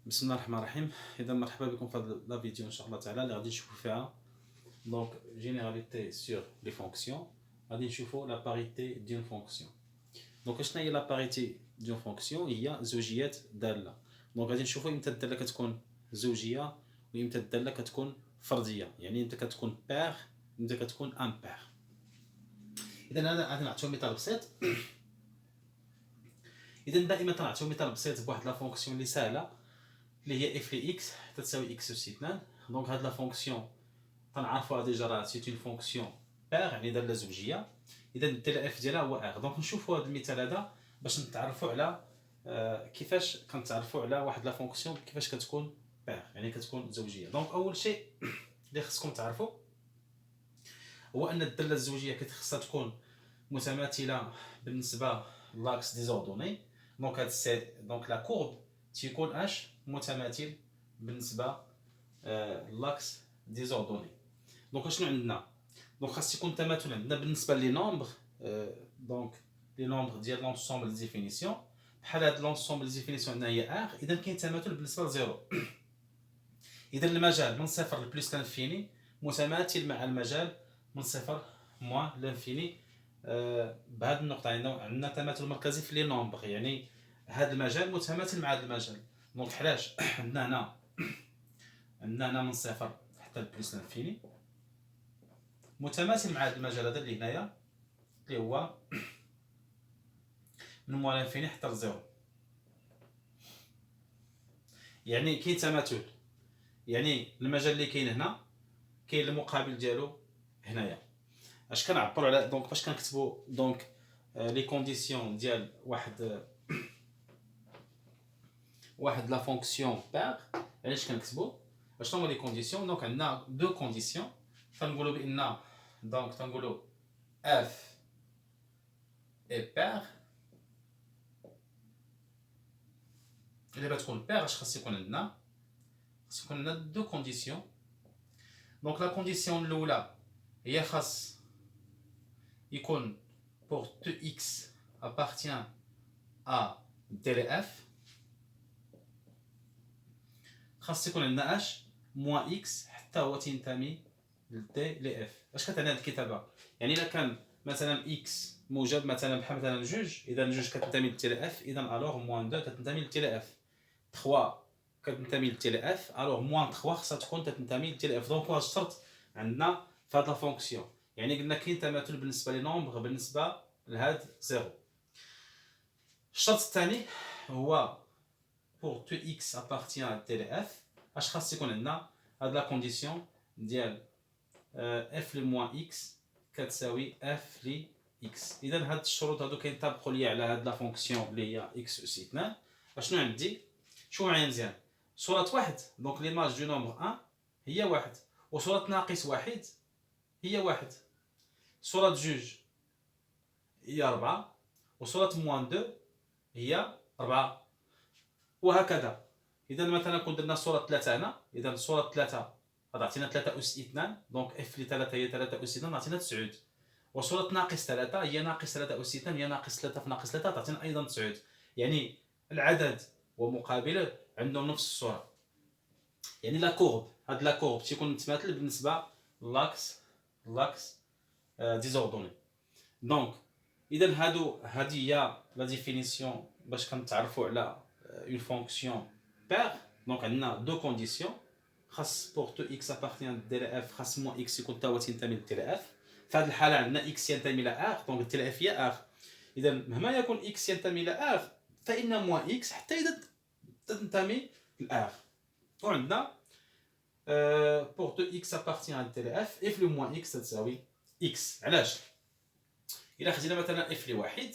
بسم الله الرحمن الرحيم. اذا مرحبا بكم في هذا لا فيديو ان شاء الله تعالى اللي غادي نشوفوا فيها دونك جينيراليتي سور لي فونكسيون. غادي نشوفوا لا باريتي ديون فونكسيون. دونك شنو هي لا باريتي ديون فونكسيون؟ هي زوجيات داله. دونك غادي نشوفوا امتى الداله كتكون زوجيه وامتى الداله كتكون فرديه، يعني امتى كتكون بير امتى كتكون امبير. اذا انا غادي نعطيو مثال بسيط. اذا دائما تنعطيو مثال بسيط بواحد لا فونكسيون اللي سهله اللي هي اف لي اكس تساوي اكس اس 2. دونك هاد لا فونكسيون تنعرفوها ديجا راه سي اون فونكسيون بير يعني داله زوجيه. اذا الداله اف ديالها هو ار. دونك نشوفوا هذا المثال هذا باش نتعرفوا على كيفاش كنتعرفوا على واحد لا فونكسيون كيفاش كتكون بير يعني كتكون زوجيه. دونك اول شيء اللي خصكم تعرفوا هو ان الداله الزوجيه خصها تكون متماثله بالنسبه لاكس ديزوردوني. دونك هاد دونك لا كورب تيكون اش متماثل بالنسبه لاكس ديزوردوني. دونك شنو عندنا؟ دونك خاص يكون تماثل عندنا بالنسبه لي نومبر. دونك لي نومبر ديال لونسومبل ديفينيسيون بحال هاد لونسومبل ديفينيسيون عندنا هي ار. اذا كاين تماثل بالنسبه لزيرو. اذا المجال من صفر لبلوس لانفيني متماثل مع المجال من صفر موان لانفيني. بهذه النقطه عندنا تماثل مركزي في لي نومبر، يعني هذا المجال متماثل مع هذا المجال. دونك حلاش عندنا هنا من صفر حتى لبلوس لانفيني متماثل مع هذا المجال هذا اللي هنايا اللي هو من موان لانفيني حتى لزيرو. يعني كاين تماثل، يعني المجال اللي كاين هنا كاين المقابل ديالو هنايا. اش كنعبروا على دونك باش كنكتبوا دونك لي كونديسيون ديال واحد لا فونكسيون بير. علاش كنكتبوا شنو هما لي كونديسيون؟ دونك عندنا دو كونديسيون تنقولوا بان دونك تنقولوا اف اي بير. اللي غتكون بير اش خاص يكون عندنا؟ خاص يكون عندنا دو كونديسيون. دونك لا كونديسيون الاولى هي خاص يكون pour tout x appartient à df. خاص يكون عندنا اش موان اكس حتى هو تينتمي لدي لي اف. اش كتعني هذه الكتابه؟ يعني الا كان مثلا اكس موجب مثلا بحال مثلا جوج، اذا جوج كتنتمي للتي لي اف، اذا الوغ موان 2 كتنتمي للتي لي اف. 3 كتنتمي للتي لي اف، الوغ موان 3 خاصها تكون تنتمي للتي لي اف. دونك واحد الشرط عندنا في هاد لا فونكسيون، يعني قلنا كاين تماثل بالنسبه لي نومبر بالنسبه لهاد زيرو. الشرط الثاني هو pour tout x appartient à TLF. اش خاص يكون عندنا؟ هاد لا كونديسيون ديال اف لي موان اكس كتساوي اف لي اكس. اذا هاد الشروط هادو كينطبقوا لي على هاد لا فونكسيون اللي هي اكس اس 2. اشنو عندي؟ شوف معايا مزيان. صورة واحد دونك ليماج دو نومبر 1 هي واحد، وصورة ناقص واحد هي واحد، صورة جوج هي 4، وصورة موان 2 هي 4، وهكذا. اذا مثلا كون درنا صوره 3 هنا، اذا صوره 3 غتعطينا 3 اس 2، دونك اف لي 3 هي 3 اس 2 غتعطينا 9. وصوره ناقص 3 هي ناقص 3 اس 2 هي ناقص 3 في ناقص 3 تعطينا ايضا 9. يعني العدد ومقابله عندهم نفس الصوره. يعني لا كورب، هاد لا كورب تيكون متماثل بالنسبه لاكس ديزوردوني. دونك اذا هادي هي لا ديفينيسيون باش كنتعرفوا على une fonction paire. Donc on a deux conditions. خاص pour tout x appartient à df خاص moins x يكون تا هو تنتمي للتي في هذه الحاله عندنا x ينتمي الى r، دونك التي هي r. اذا مهما يكون x ينتمي الى r فان moins x حتى اذا تنتمي لr. وعندنا pour tout x appartient à df f le moins x تساوي x. علاش؟ الا خدينا مثلا f لواحد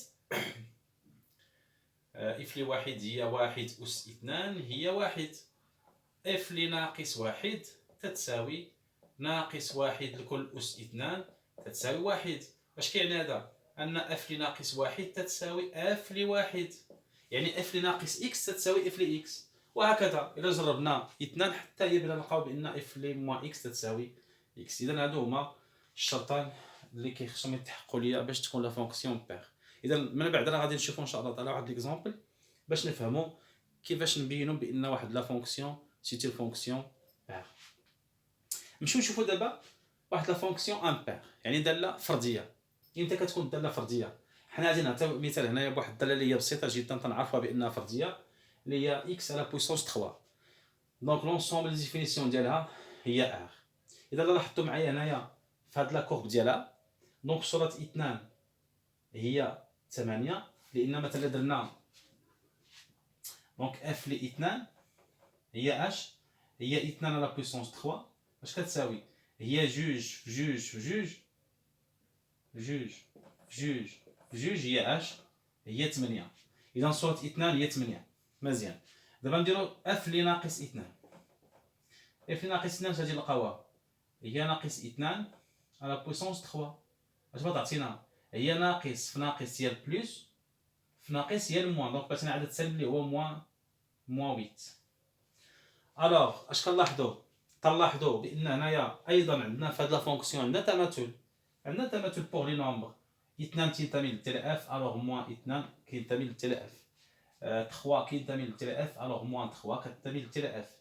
اف لي واحد هي واحد أس 2 هي واحد، اف لي ناقص واحد تتساوي ناقص واحد لكل أس 2 تتساوي واحد. اش كيعني هذا؟ أن اف لي ناقص واحد تتساوي اف لي واحد، يعني اف لي ناقص اكس تتساوي اف لي اكس، وهكذا. إلا جربنا 2 حتى هي بلا نلقاو بأن اف لي موان اكس تتساوي اكس. إذا هادو هما الشرطان اللي كيخصهم يتحققوا ليا باش تكون لا فونكسيون بير. اذا من بعد راه غادي نشوفوا ان شاء الله تعالى واحد ليكزامبل باش نفهموا كيفاش نبينوا بان واحد لا فونكسيون سيتي فونكسيون بير. نمشيو نشوفوا دابا واحد لا فونكسيون امبير، يعني داله فرديه. امتى كتكون داله فرديه؟ حنا غادي نعطيو مثال هنايا بواحد الداله اللي هي بسيطه جدا تنعرفوها بانها فرديه، اللي هي اكس على بويسونس 3. دونك لونسومبل ديفينيسيون ديالها هي ار. اذا لاحظتوا معايا هنايا في هاد لا كورب ديالها، دونك صوره 2 هي 8، لان مثلا درنا دونك اف لي 2 هي اش، هي 2 على بويسونس 3 اش كتساوي؟ هي جوج في جوج في جوج جوج في جوج في جوج هي اش، هي 8. اذا صوره 2 هي 8. مزيان. دابا نديرو اف لي ناقص 2. اف لي ناقص 2 غادي نلقاوها هي ناقص 2 على بويسونس 3. اش بغات تعطينا؟ هي ناقص في ناقص هي البلوس، في ناقص هي الموان، دونك بغاتنا عدد سالب اللي هو موان 8. الوغ اش كنلاحظوا بان هنايا ايضا عندنا في هاد لا فونكسيون عندنا تماثل بور لي نومبر. 2 تينتمي للتيري اف، الوغ موان 2 كينتمي للتيري اف. 3 كينتمي للتيري اف، الوغ موان 3 كتنتمي للتيري اف.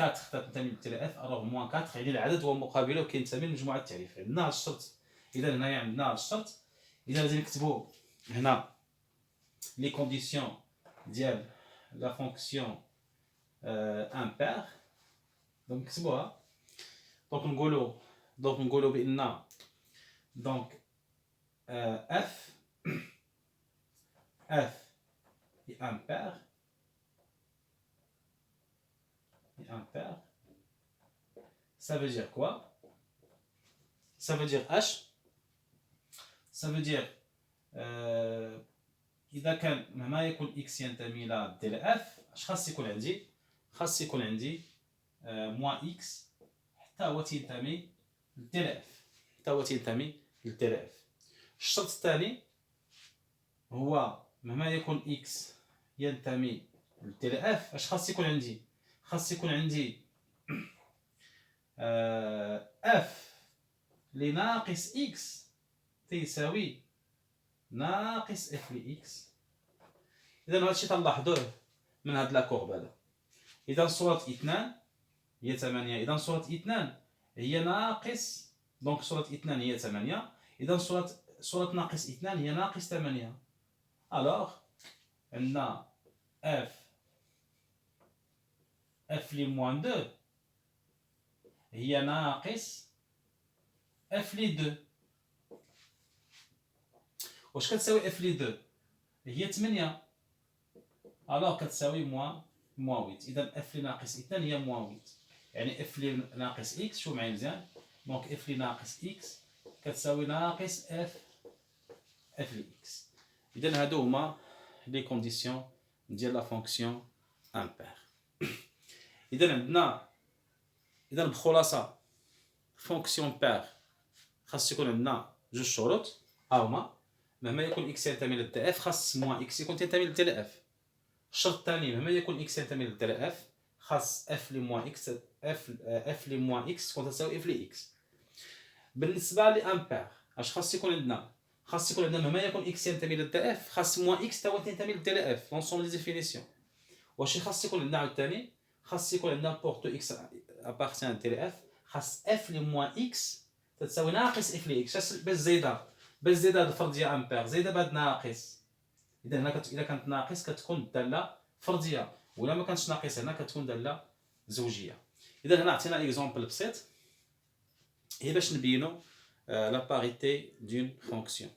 4 كتنتمي للتيري اف، الوغ موان 4، يعني العدد هو مقابله وكينتمي لمجموعه التعريف. عندنا هاد الشرط. اذا هنايا عندنا هاد الشرط. اذا غادي نكتبوا هنا لي كونديسيون ديال لا فونكسيون امبير. دونك نكتبوها. دونك نقولوا بان دونك اف est impair, ça veut dire quoi? Ça veut dire h, ça veut dire إذا كان مهما يكون x ينتمي إلى ديال f، اش خاص يكون عندي؟ خاص يكون عندي موان x حتى هو تينتمي لديال f، الشرط الثاني هو مهما يكون x ينتمي لديال f، اش خاص يكون عندي؟ خاص يكون عندي f لناقص x تيساوي ناقص f ل x. اذا هادشي تنلاحظوه من هاد لا كورب هذا. اذا صوره 2 هي 8، اذا صوره 2 هي ناقص، دونك صوره 2 هي 8، اذا صوره ناقص 2 هي ناقص 8. الوغ عندنا f لي موان 2 هي ناقص f لي 2. واش كتساوي f لي 2؟ هي 8، الوغ كتساوي موان 8. اذا f لي ناقص 2 هي موان 8، يعني f لي ناقص x. شوف معايا مزيان. دونك f لي ناقص x كتساوي ناقص f لي x. اذا هادو هما لي كونديسيون ديال لا فونكسيون امبير. اذا عندنا بخلاصه فونكسيون بير خاص يكون عندنا جوج شروط هما: مهما يكون x ينتمي للدي اف خاص موان x يكون تنتمي للدي اف. الشرط الثاني مهما يكون x ينتمي للدي اف خاص f لي موان x f لي موان x تكون تساوي f لي x. بالنسبه لامبير اش خاص يكون عندنا؟ خاص يكون عندنا مهما يكون x ينتمي للدي اف خاص موان x تا هو تنتمي للدي اف لونسومبل دي ديفينيسيون. واش خاص يكون عندنا عاوتاني؟ خاص يكون عندنا بورتو x ابارتيان ديال اف خاص f لي موان x تساوي ناقص f لي x. باش زايده هاد الفرديه امبير زايده بهاد ناقص. اذا هنا اذا كانت ناقص كتكون الداله فرديه، ولا ما كانتش ناقص هنا كتكون داله زوجيه. اذا هنا عطينا اكزومبل بسيط هي باش نبينوا لا باريتي دون فونكسيون.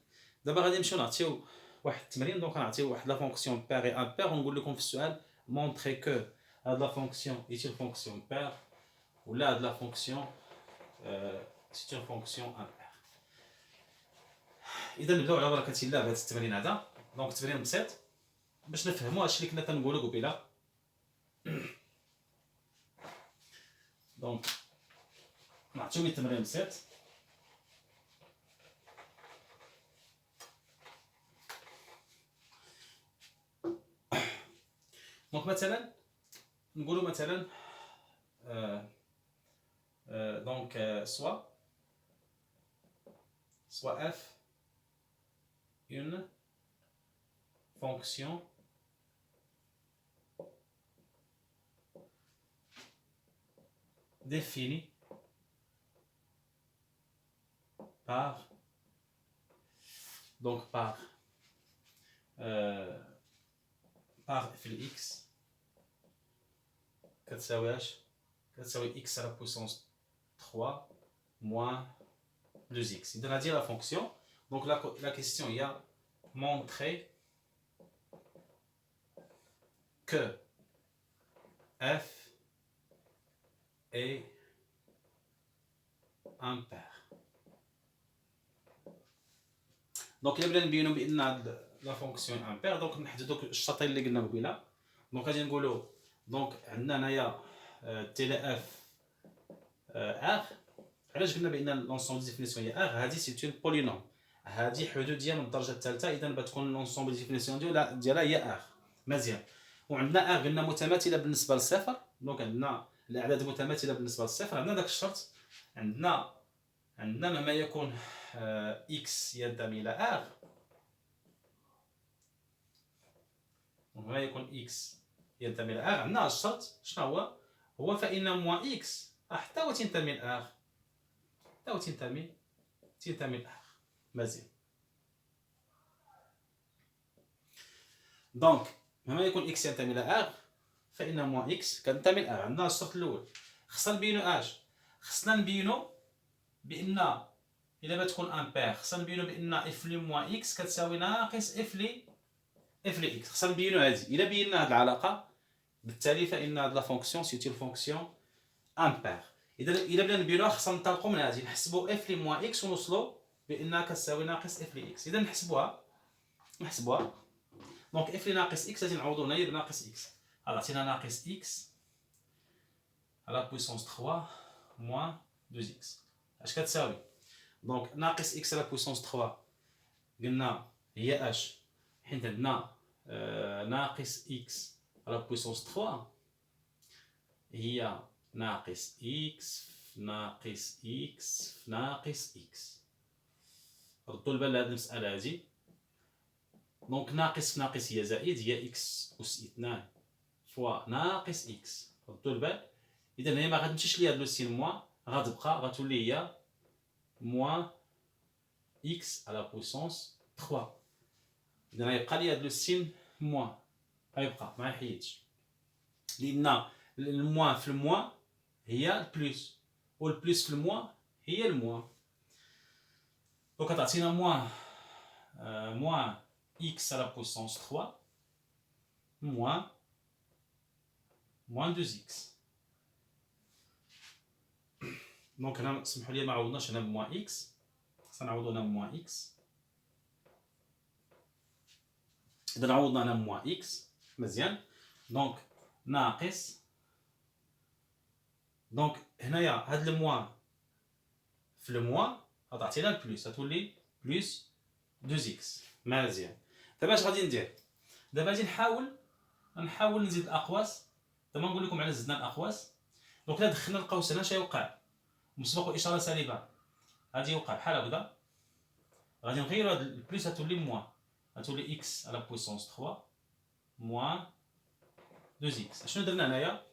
دابا غادي نمشيو نعطيو واحد التمرين. دونك غنعطيو واحد لا فونكسيون بير اي امبير ونقول لكم في السؤال مونطري كو هاد لا فونكسيون ايت اون فونكسيون بير ولا هاد لا فونكسيون سيت اون فونكسيون امبير. اذا نبداو على بركه الله بهذا التمرين هذا. دونك تمرين بسيط باش نفهموا هادشي اللي كنا كنقولوا قبيله. دونك نعطيو التمرين بسيط. دونك مثلا نقولوا مثلا دونك soit f une fonction défini par donc f de x كتساوي اش كتساوي x à la puissance 3 moins 2x. إذا هذه la fonction. Donc la question il y a montrer que f est impair. دونك الا بغينا نبينو بان هاد لا فونكسيون امبير دونك نحددو الشرطين اللي قلنا قبيله. دونك غادي نقولو دونك عندنا هنايا تي اف ار. علاش قلنا بان لونسومبل ديفينيسيون هي ار؟ هادي سي اون بولينوم، هادي حدود ديال من الدرجه الثالثه، اذا بتكون لونسومبل ديفينيسيون ديالها هي ار. مزيان. وعندنا ار قلنا متماثله بالنسبه للصفر. دونك عندنا الاعداد متماثله بالنسبه للصفر. عندنا داك الشرط، عندنا مما يكون x ينتمي إلى R، وما يكون x ينتمي إلى R. عندنا الشرط شنو هو فإن موان x حتى هو تنتمي ل R، حتى هو تنتمي ل R. مزيان. دونك مما يكون x ينتمي إلى R فإن موان x كتنتمي ل R. عندنا الشرط الأول. خصنا نبينو اش؟ خصنا نبينو بان الا بتكون امبير خصنا نبينو بان اف لي موان اكس كتساوي ناقص اف لي اكس. خصنا نبينو هذه. الا بينا هذه العلاقه بالتالي فان هذه لا فونكسيون سي اون فونكسيون امبير. الا بغينا نبينوها خصنا ننطلقوا من هذه، نحسبوا اف لي موان اكس ونوصلوا بانها كتساوي ناقص اف لي اكس. اذا نحسبوها دونك اف لي ناقص اكس غادي نعوضوا هنايا بناقص اكس. عطينا ناقص اكس على بويسونس 3 موان 2 اكس. اش كتساوي؟ دونك ناقص اكس على بويسونس 3 قلنا هي اش؟ حيت عندنا ناقص اكس على بويسونس 3 هي ناقص اكس في ناقص اكس في ناقص اكس. ردوا البال لهاد المساله هادي. دونك ناقص في ناقص هي زائد، هي اكس اس 2 فوا ناقص اكس. ردوا البال. اذا هي ما غتمشيش ليا هاد لو سين موان، غتبقى غتولي هي موان x à la puissance 3. إذا غيبقى لي هاد لو سين موان، غيبقى ما يحيدش، لأن الموان في الموان هي البلوس، والبلوس في الموان هي الموان. دونك تعطينا موان x à la puissance 3 موان 2x. دونك هنا سمحوا لي ما عوضناش هنا بموان x، سنعوض هنا بموان x. إذا عوضنا هنا بموان x. مزيان. دونك ناقص، دونك هنايا هاد الموان في الموان غتعطينا البلوس، غتولي بلوس 2x. مزيان. دابا اش غادي ندير؟ دابا غادي نحاول نزيد الاقواس. دابا نقول لكم على زدنا الاقواس. دونك الا دخلنا القوس هنا اش يوقع؟ مسبق اشاره سالبه غادي يوقع بحال هكذا. غادي نغيرو هاد البلوس غتولي موان، غتولي اكس على بويسونس 3 موان 2 اكس. شنو درنا هنايا؟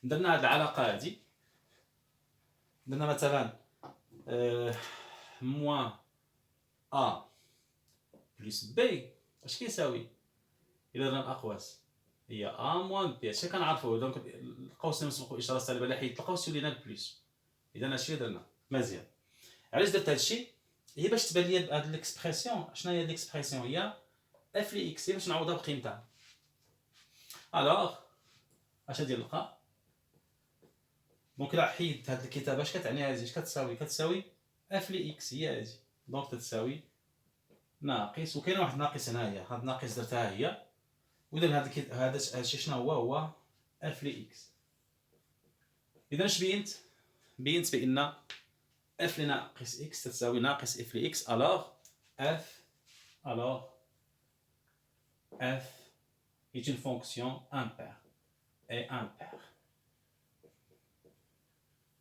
درنا هاد العلاقه هادي، درنا مثلا موان ا بلس بي اش كيساوي؟ الا درنا الاقواس هي ا موان بي. هادشي كنعرفوه. دونك القوس اللي مسبق اشاره سالبه اللي حيدت القوس يولي لنا البلوس. اذا هادشي اللي درنا. مزيان. علاش درت هادشي؟ هي باش تبان لي هاد ليكسبرسيون. شنو هي هاد ليكسبرسيون؟ هي اف لي اكس. هي باش نعوضها بقيمتها. الوغ اش غادي نلقى؟ دونك الا حيدت هاد الكتابه اش كتعني هادي؟ اش كتساوي؟ كتساوي اف لي اكس هي هادي. دونك تتساوي ناقص، وكاين واحد ناقص هنايا، هاد ناقص درتها هي. واذا هذا الشيء شنو هو اف لي اكس. اذا اش بينت بان اف لي ناقص اكس تساوي ناقص اف لي اكس. الوغ اف est une fonction impaire et impaire.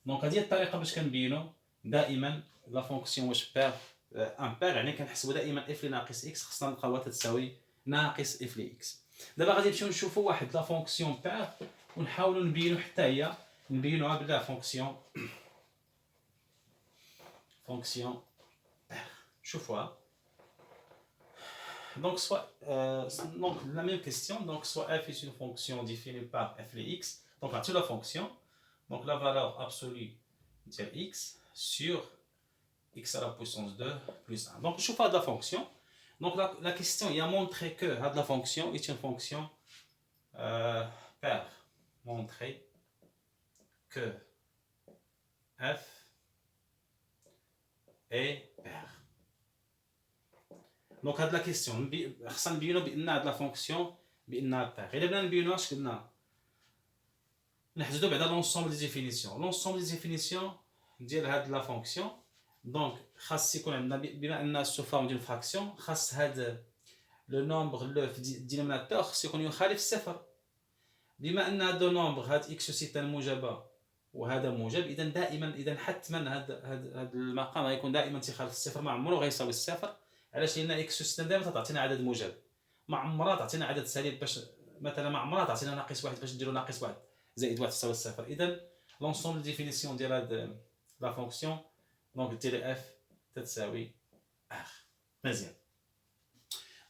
دونك هذه هي الطريقه باش كنبينوا دائما لا فونكسيون واش بير امبير، يعني كنحسبوا دائما اف لي ناقص اكس خصنا نلقاوها تساوي ناقص اف لي اكس. دابا غادي نمشيو نشوفوا واحد لا فونكسيون بير ونحاولوا نبينوا حتى هي نبينوها بلا فونكسيون شوفوها. Donc, soit, donc la même question, donc soit f est une fonction définie par f de x, donc on a la fonction, donc la valeur absolue de x sur x à la puissance 2 plus 1. Donc je fais de la fonction, donc la question il a montré que la fonction est une fonction paire, montrer que f est paire. دونك هاد لا كيسيون خصنا نبينو بان هاد لا فونكسيون بانها بير. الا بغينا نبينوها اش قلنا نحددو بعدا لونسومبل دي ديفينيسيون. لونسومبل دي ديفينيسيون ديال هاد لا فونكسيون دونك خاص يكون عندنا بما انها سو فورم ديال فراكسيون خاص هاد لو نومبر لو في الدينوميناتور خاص يكون يخالف الصفر. بما ان هاد لو نومبر هاد اكس سيتان موجبه وهذا موجب اذا دائما اذا حتما هاد المقام غيكون دائما تيخالف الصفر، ما عمره غيساوي الصفر. علاش؟ لان اكس ستان دائما تعطينا عدد موجب، ما عمرها تعطينا عدد سالب باش مثلا ما عمرها تعطينا ناقص واحد باش نديرو ناقص واحد زائد واحد تساوي الصفر. اذا لونسومبل ديفينيسيون ديال هاد لا فونكسيون دونك ديال اف تتساوي ار. مزيان.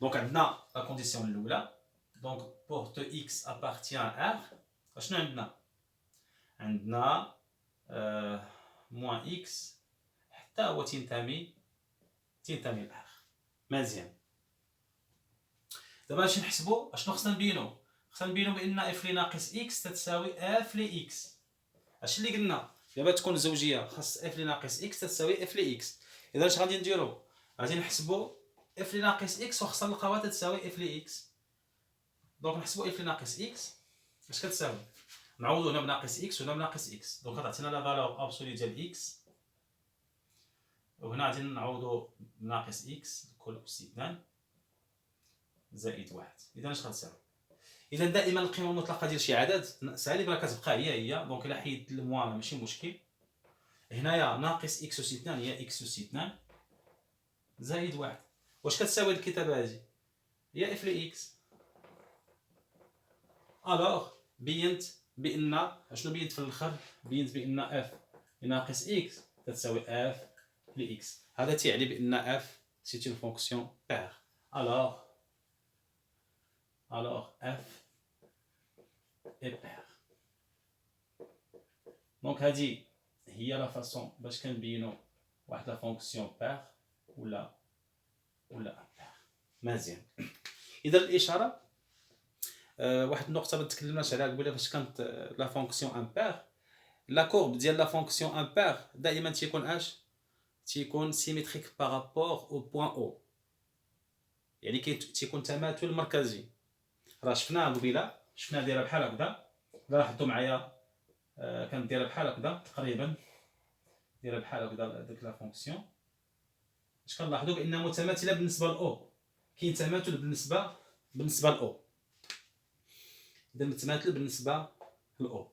دونك عندنا لا كونديسيون الاولى دونك بور تو اكس ابارتيان ار اشنو عندنا؟ عندنا موان اكس حتى هو تنتمي لار. مزيان. دابا اش نحسبوا؟ اشنو خصنا نبينو؟ خصنا نبينو بان اف لي ناقص اكس تتساوي اف لي اكس. اش اللي قلنا؟ دابا تكون زوجيه خاص اف لي ناقص اكس تتساوي اف لي اكس. اذا اش غادي نديرو؟ غادي نحسبوا اف لي ناقص اكس وخصنا نلقاوها تتساوي اف لي اكس. دونك نحسبوا اف لي ناقص اكس اش كتساوي؟ نعوضو هنا بناقص اكس وهنا بناقص اكس. دونك غتعطينا لا فالور ابسولي ديال اكس وهنا غادي نعوضو بناقص اكس كل اس 2 زائد واحد. اذا اش غتساوي؟ اذا دائما القيمه المطلقه ديال شي عدد سالب راه كتبقى هي دونك الا حيدت الموان ماشي مشكل. هنايا ناقص اكس اس 2 هي اكس اس 2 زائد واحد. واش كتساوي الكتابه هذه؟ هي اف لي اكس. الوغ بينت بان اشنو بينت في الاخر؟ بينت بان اف ناقص اكس تتساوي اف لي اكس. هذا تيعني بان اف سي اون فونكسيون بير. alors f est pair. دونك هذه هي لا فاصون باش كنبينو واحد لا فونكسيون بير ولا بير. مزيان. اذا الاشاره واحد النقطه ما تكلمناش عليها قبيله فاش كانت لا فونكسيون امبير. لا كورب ديال لا فونكسيون امبير دائما تيكون اش؟ تيكون سيميتريك بارابور او بوين او، يعني تيكون تماثل مركزي. راه شفناها قبيله، شفنا دايره بحال هكذا. لاحظوا معايا كانت دايره بحال هكذا تقريبا، دايره بحال هكذا ديك لا فونكسيون. اش كنلاحظوا؟ بانها متماثله بالنسبه لاو، كاين تماثل بالنسبه لاو. اذا متماثل بالنسبه لاو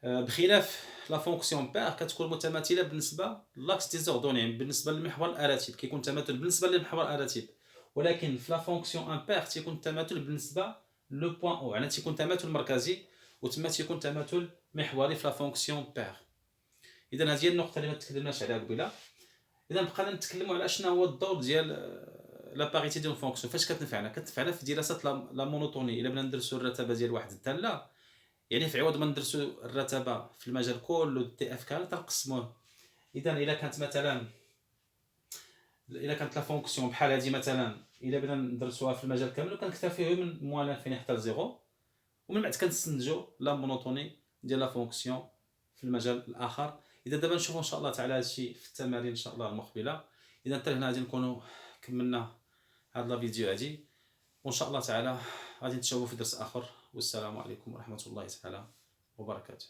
بخلاف لا فونكسيون بير كتكون متماثله بالنسبه لاكس ديزوردوني، يعني بالنسبه للمحور الاراتيب كيكون تماثل بالنسبه للمحور الاراتيب. ولكن في لا فونكسيون امبير تيكون التماثل بالنسبه لو بوين او، يعني تيكون تماثل مركزي وتما تيكون تماثل محوري في لا فونكسيون بير. اذا هذه هي النقطه اللي ما تكلمناش عليها قبيله. اذا بقينا نتكلموا على شنو هو الدور ديال لا باريتي ديال الفونكسيون. فاش كتنفعنا؟ كتنفعنا في دراسه لا مونوتوني. الا بغينا ندرسوا الرتبه ديال واحد الداله، يعني في عوض ما ندرسوا الرتبه في المجال كله دي اف كامل تنقسموه. اذا الا كانت لا فونكسيون بحال هذه مثلا، الا بغينا ندرسوها في المجال كامل وكنكتفيو من موان انفيني حتى لزيرو، ومن بعد كنستنتجوا لا مونوتوني ديال لا فونكسيون في المجال الاخر. اذا دابا نشوفوا ان شاء الله تعالى هادشي في التمارين ان شاء الله المقبله. اذا حتى هنا غادي نكونوا كملنا هاد لا فيديو هادي، وان شاء الله تعالى غادي نتشوفوا في درس اخر. والسلام عليكم ورحمه الله تعالى وبركاته.